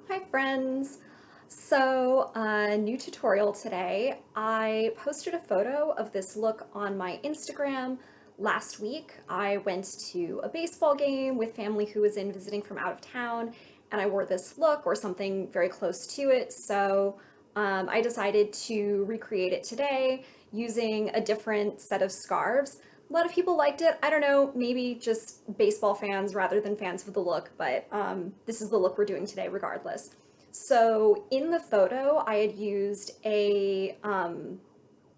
Hi friends! So, new tutorial today. I posted a photo of this look on my Instagram last week. I went to a baseball game with family who was in visiting from out of town, and I wore this look or something very close to it. So, I decided to recreate it today using a different set of scarves. A lot of people liked it. I don't know, maybe just baseball fans rather than fans of the look, but this is the look we're doing today regardless. So in the photo, I had used a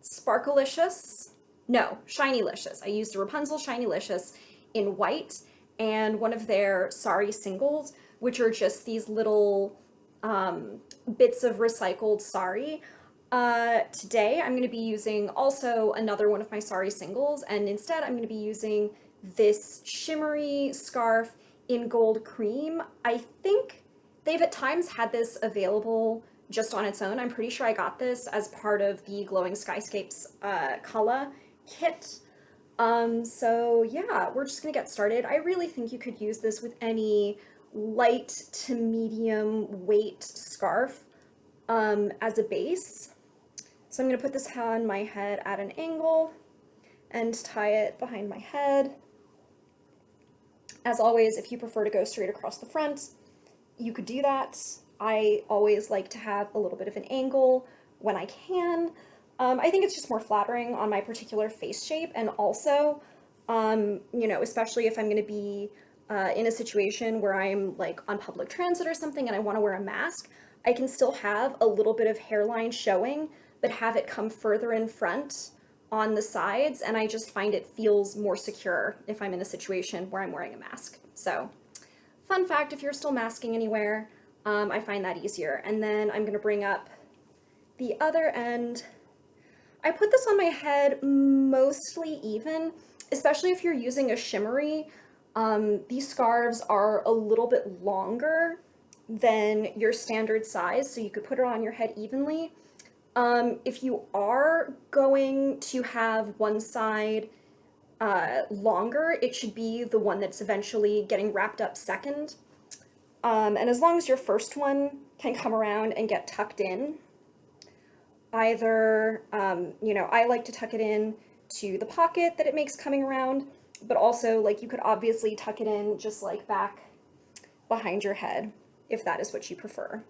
Sparkalicious, no, Shinylicious. I used a Rapunzel Shinylicious in white and one of their Sari singles, which are just these little bits of recycled sari. Today I'm going to be using also another one of my sari singles, and instead I'm going to be using this shimmery scarf in gold cream. I think they've at times had this available just on its own. I'm pretty sure I got this as part of the Glowing Skyscapes Kala kit. So yeah, we're just gonna get started. I really think you could use this with any light to medium weight scarf as a base. So I'm gonna put this on my head at an angle and tie it behind my head. As always, if you prefer to go straight across the front, you could do that. I always like to have a little bit of an angle when I can. I think it's just more flattering on my particular face shape, and also, especially if I'm going to be in a situation where I'm like on public transit or something and I want to wear a mask, I can still have a little bit of hairline showing, but have it come further in front on the sides, and I just find it feels more secure if I'm in a situation where I'm wearing a mask. So, fun fact, if you're still masking anywhere, I find that easier. And then I'm gonna bring up the other end. I put this on my head mostly even, especially if you're using a shimmery. These scarves are a little bit longer than your standard size, so you could put it on your head evenly. If you are going to have one side longer, it should be the one that's eventually getting wrapped up second. And as long as your first one can come around and get tucked in, either, I like to tuck it in to the pocket that it makes coming around, but also, like, you could obviously tuck it in just like back behind your head if that is what you prefer.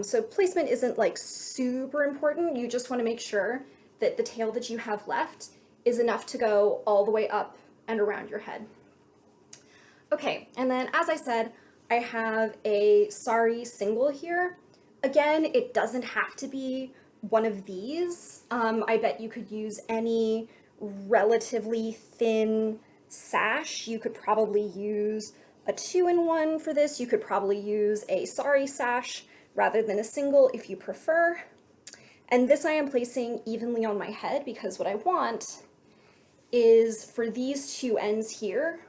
So placement isn't like super important. You just want to make sure that the tail that you have left is enough to go all the way up and around your head. Okay, and then as I said, I have a sari single here. Again, it doesn't have to be one of these. I bet you could use any relatively thin sash. You could probably use a 2-in-1 for this. You could probably use a sari sash rather than a single if you prefer. And this I am placing evenly on my head because what I want is for these two ends here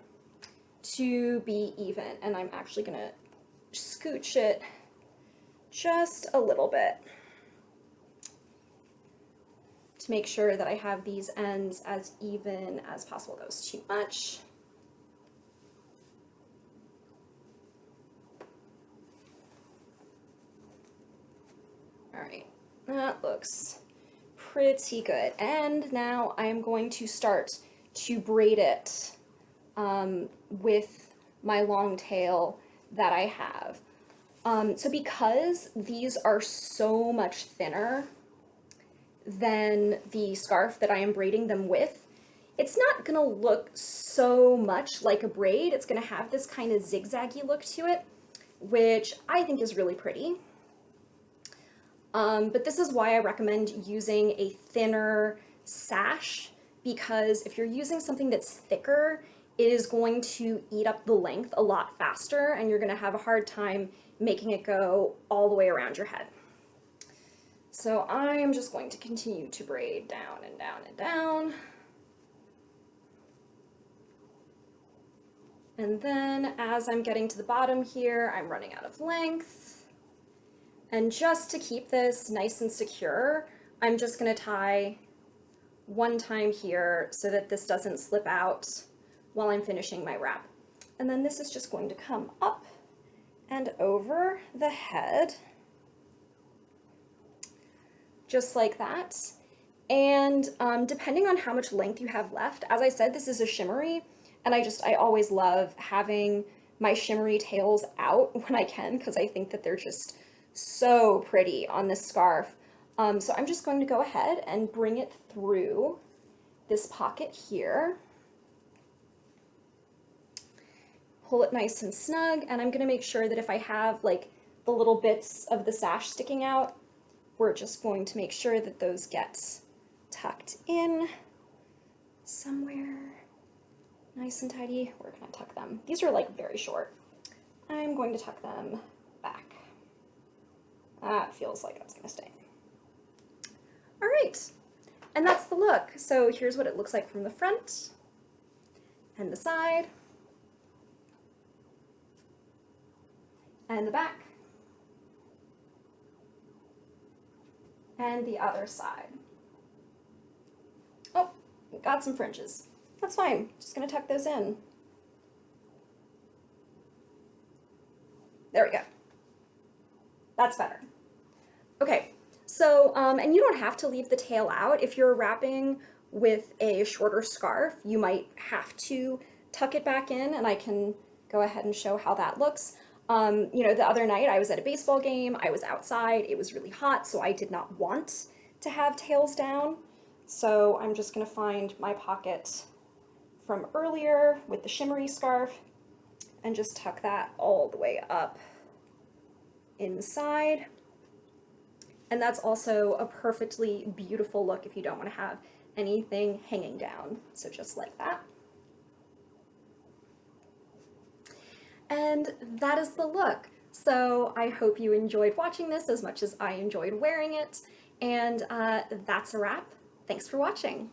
to be even. And I'm actually gonna scooch it just a little bit to make sure that I have these ends as even as possible. That was too much. All right, that looks pretty good. And now I'm going to start to braid it with my long tail that I have. So because these are so much thinner than the scarf that I am braiding them with, it's not gonna look so much like a braid. It's gonna have this kind of zigzaggy look to it, which I think is really pretty. But this is why I recommend using a thinner sash, because if you're using something that's thicker, it is going to eat up the length a lot faster, and you're gonna have a hard time making it go all the way around your head. So I'm just going to continue to braid down and down and down. And then as I'm getting to the bottom here, I'm running out of length. And just to keep this nice and secure, I'm just gonna tie one time here so that this doesn't slip out while I'm finishing my wrap. And then this is just going to come up and over the head, just like that. And depending on how much length you have left, as I said, this is a shimmery, and I always love having my shimmery tails out when I can, because I think that they're just so pretty on this scarf. So I'm just going to go ahead and bring it through this pocket here. Pull it nice and snug, and I'm gonna make sure that if I have like the little bits of the sash sticking out, we're just going to make sure that those get tucked in somewhere nice and tidy. We're gonna tuck them. These are like very short. I'm going to tuck them back. That feels like that's gonna stay. All right, and that's the look. So here's what it looks like from the front and the side and the back and the other side. Oh, got some fringes. That's fine, just gonna tuck those in. There we go. That's better. Okay, so, and you don't have to leave the tail out. If you're wrapping with a shorter scarf, you might have to tuck it back in, and I can go ahead and show how that looks. You know, the other night I was at a baseball game, I was outside, it was really hot, so I did not want to have tails down. So I'm just gonna find my pocket from earlier with the shimmery scarf and just tuck that all the way up inside. And that's also a perfectly beautiful look if you don't want to have anything hanging down. So just like that. And that is the look. So I hope you enjoyed watching this as much as I enjoyed wearing it. And that's a wrap. Thanks for watching.